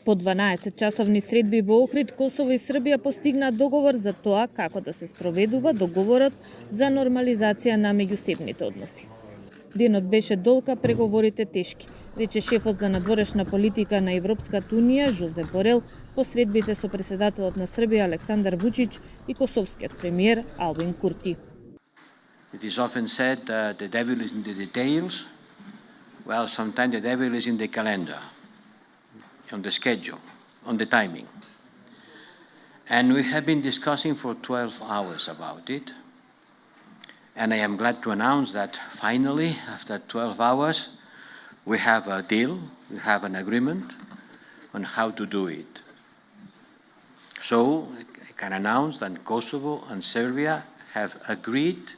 По 12-часовни средби во Охрид, Косово и Србија постигнаа договор за тоа како да се спроведува договорот за нормализација на меѓусебните односи. Денот беше долг, а преговорите тешки, рече шефот за надворешна политика на Европската унија Жозеп Борел по средбите со претседателот на Србија Александар Вучич и косовскиот премиер Албин Курти. It is often said the devil is in the details. Well, sometimes the devil is in the calendar, on the schedule, on the timing. And we have been discussing for 12 hours about it. And I am glad to announce that finally, after 12 hours, we have a deal, we have an agreement on how to do it. So I can announce that Kosovo and Serbia have agreed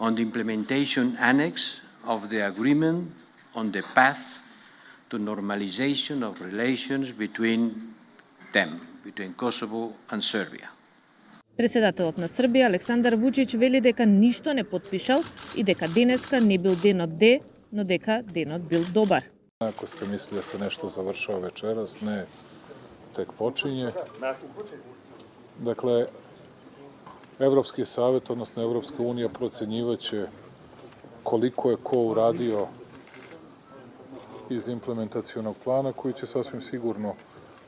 on the implementation annex of the agreement on the path to normalization of relations between them, between Kosovo and Serbia. Претседателот на Србија Александар Вучич вели дека ништо не потпишал и дека денеска не бил денот Д, но дека денот бил добар. Ako ste mislili da se nešto završava večeras, ne, tek počinje. Dakle, Evropski savjet, odnosno Evropska unija procenjivaće koliko je ko uradio iz implementacionog plana koji će sasvim sigurno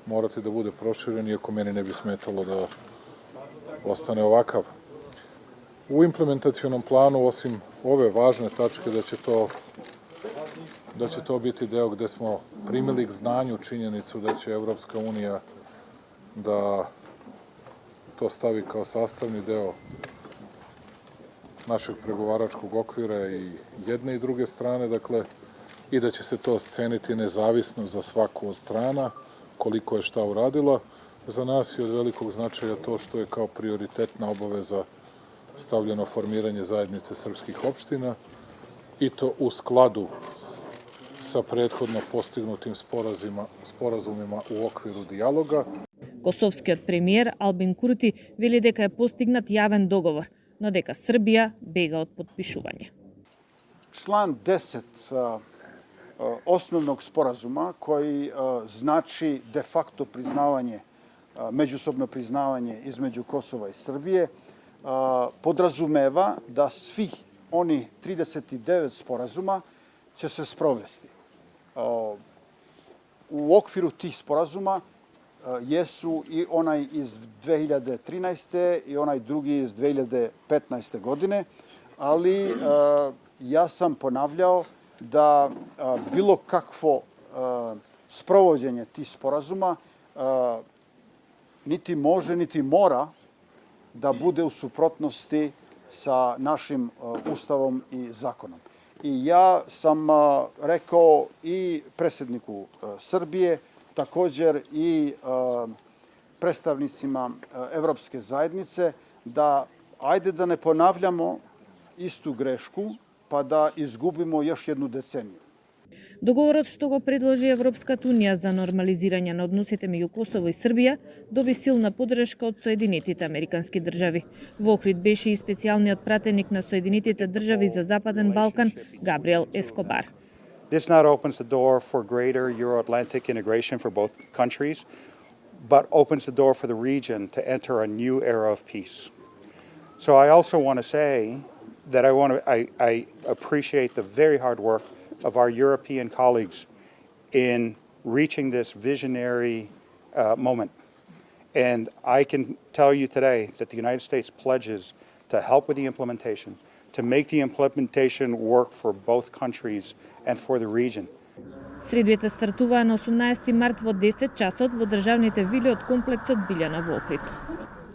morati da bude proširen, iako meni ne bi smetalo da ostane ovakav. U implementacionom planu, osim ove važne tačke, da će to biti deo gde smo primili k znanju činjenicu da će Evropska unija da to stavi kao sastavni deo našeg pregovaračkog okvira i jedne i druge strane, dakle, i da će se to sceniti nezavisno za svaku od strana, koliko je šta uradila. Za nas je od velikog značaja to što je kao prioritetna obaveza stavljeno formiranje zajednice srpskih opština i to u skladu sa prethodno postignutim sporazumima u okviru dijaloga. Косовскиот премиер Албин Курти вели дека е постигнат јавен договор, но дека Србија бега од подпишување. Član 10 osnovnog sporazuma koji znači de facto priznavanje, međusobno priznavanje između Kosova i Srbije, podrazumeva da svih oni 39 sporazuma će se sprovesti. U okviru tih sporazuma jesu i onaj iz 2013. i onaj drugi iz 2015. godine, ali ja sam ponavljao da bilo kakvo sprovođenje tih sporazuma niti može, niti mora da bude u suprotnosti sa našim ustavom i zakonom. I ja sam rekao i predsjedniku Srbije, također i predstavnicima Evropske zajednice, da ajde da ne ponavljamo istu grešku, pa da izgubimo još jednu deceniju. Договорот што го предложи Европската унија за нормализирање на односите меѓу Косово и Србија доби силна поддршка од Соединетите Американски држави. Во Охрид беше и специјалниот пратеник на Соединетите држави за Западен Балкан Габриел Ескобар. This not opens the door for greater Euro-Atlantic integration for both countries, but opens the door for the region to enter a new era of peace. So I also want to say that I appreciate the very hard work of our European colleagues in reaching this visionary moment. And I can tell you today that the United States pledges to help with the implementation, to make the implementation work for both countries and for the region. Средбите стартуваа на 18 март во 10 часот во државните вили од комплексот Билјана во Охрид.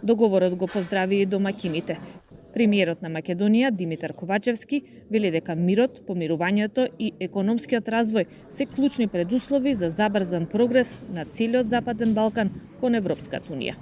Договорот го поздрави и домаќините. Премиерот на Македонија Димитар Ковачевски вели дека мирот, помирувањето и економскиот развој се клучни предуслови за забрзан прогрес на целиот Западен Балкан кон Европската унија.